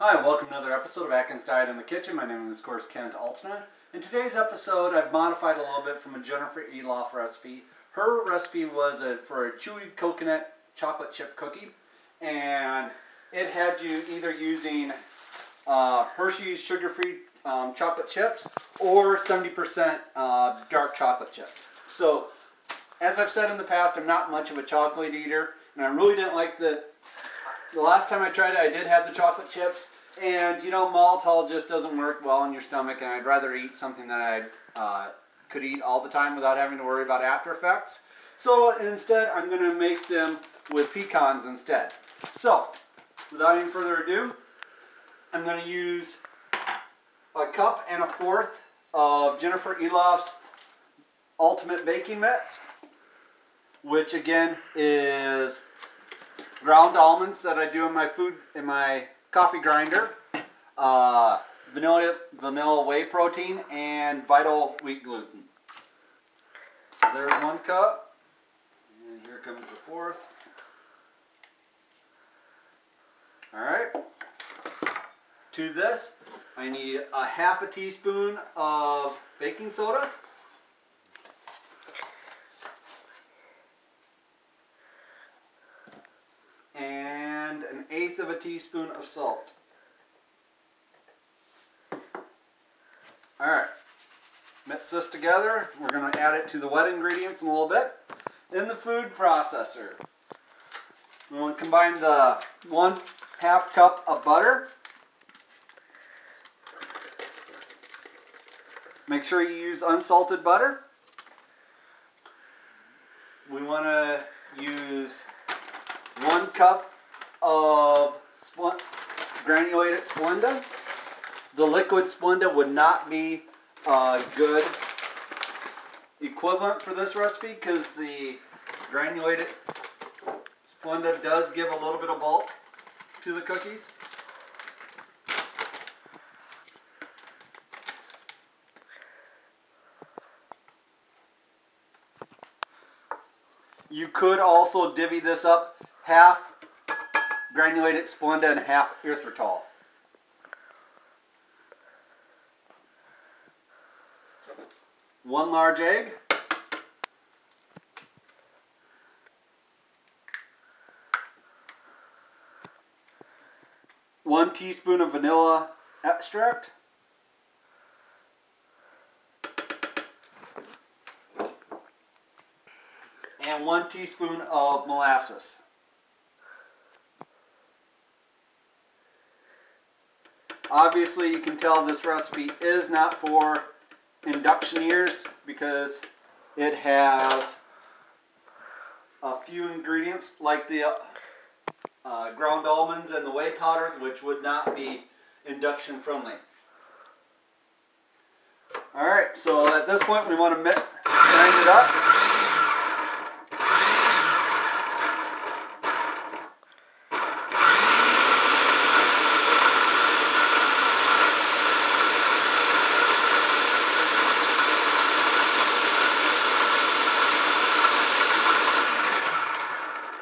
Hi, welcome to another episode of Atkins Diet in the Kitchen. My name is, of course, Kent Altena. In today's episode, I've modified a little bit from a Jennifer Eloff recipe. Her recipe was for a chewy coconut chocolate chip cookie, and it had you either using Hershey's sugar-free chocolate chips or 70% dark chocolate chips. So, as I've said in the past, I'm not much of a chocolate eater, and I really didn't like the last time I tried it, I did have the chocolate chips, and you know, maltol just doesn't work well in your stomach, and I'd rather eat something that I could eat all the time without having to worry about after effects. So instead, I'm going to make them with pecans instead. So, without any further ado, I'm going to use 1 1/4 cups of Jennifer Eloff's Ultimate Baking Mix, which again is ground almonds that I do in my coffee grinder, vanilla whey protein, and vital wheat gluten. So there's 1 cup, and here comes the 4th. Alright, to this I need 1/2 teaspoon of baking soda, and 1/8 teaspoon of salt. Alright, mix this together. We're going to add it to the wet ingredients in a little bit. In the food processor, we're going to combine the 1/2 cup of butter. Make sure you use unsalted butter. We want to use 1 cup of granulated Splenda. The liquid Splenda would not be a good equivalent for this recipe because the granulated Splenda does give a little bit of bulk to the cookies. You could also divvy this up, half granulated Splenda and half erythritol. One large egg. One teaspoon of vanilla extract. And 1 teaspoon of molasses. Obviously, you can tell this recipe is not for induction eaters because it has a few ingredients like the ground almonds and the whey powder, which would not be induction friendly. Alright, so at this point we want to grind it up.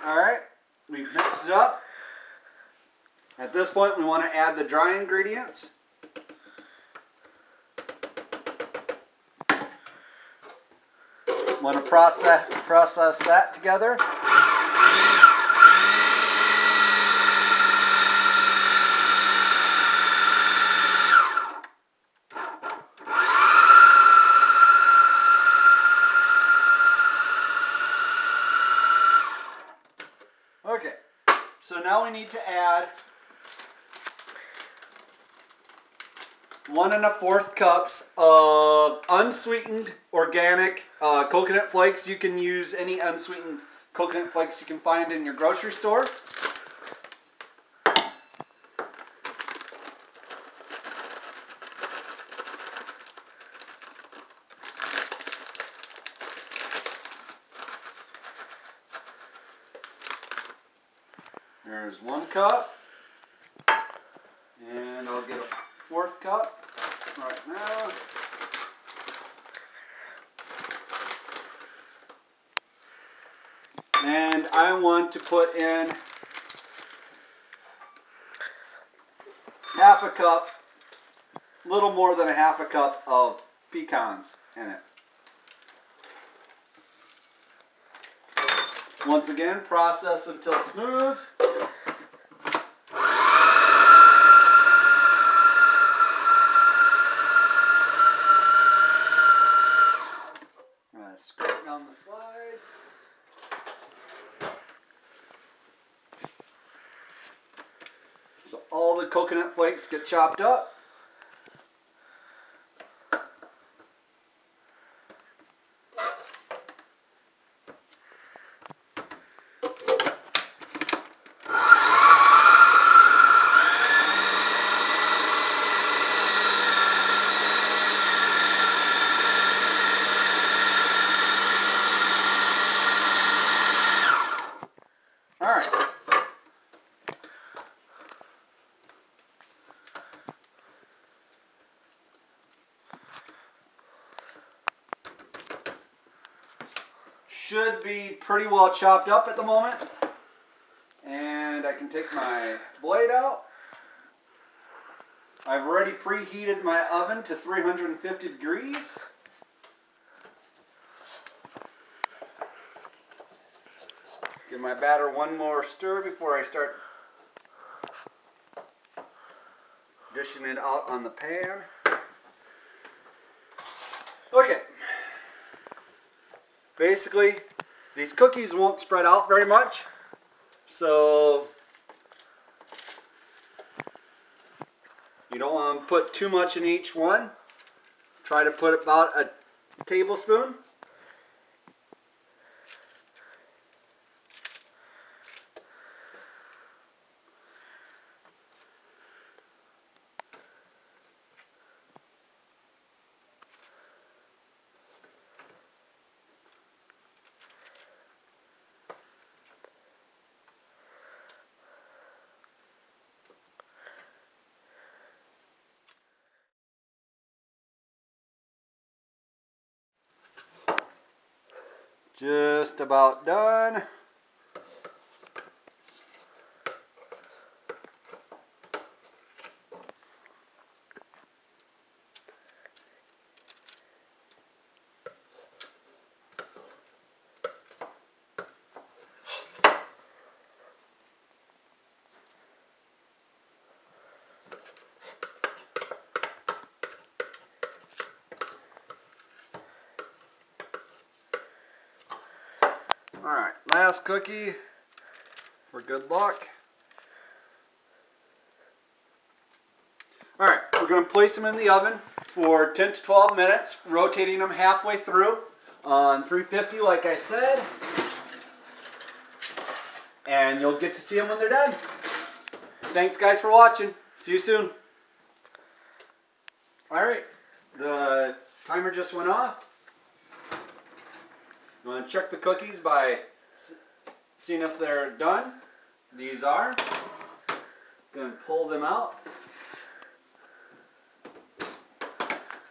Alright, we've mixed it up. At this point we want to add the dry ingredients. Want to process that together. Okay, so now we need to add 1 1/4 cups of unsweetened organic coconut flakes. You can use any unsweetened coconut flakes you can find in your grocery store. There's 1 cup, and I'll get a 4th cup right now. And I want to put in half a cup, little more than a half a cup of pecans in it. Once again, process until smooth. Scrape down the slides. So all the coconut flakes get chopped up. Should be pretty well chopped up at the moment. And I can take my blade out. I've already preheated my oven to 350 degrees. Give my batter one more stir before I start dishing it out on the pan. Okay. Basically, these cookies won't spread out very much, so you don't want to put too much in each one. Try to put about a tablespoon. Just about done. Alright, last cookie for good luck. Alright, we're going to place them in the oven for 10 to 12 minutes, rotating them halfway through on 350 like I said. And you'll get to see them when they're done. Thanks guys for watching. See you soon. Alright, the timer just went off. You want to check the cookies by seeing if they're done. These are. Going to pull them out.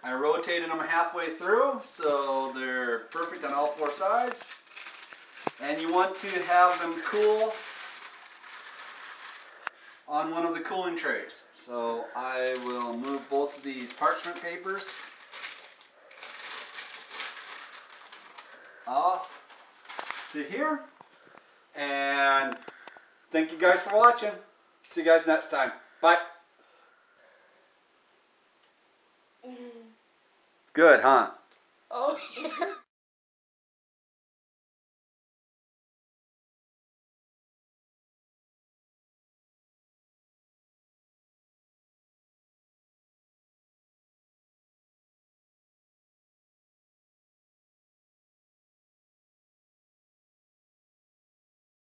I rotated them halfway through so they're perfect on all four sides. And you want to have them cool on one of the cooling trays. So I will move both of these parchment papers off to here, and thank you guys for watching. See you guys next time. Bye. Good, huh?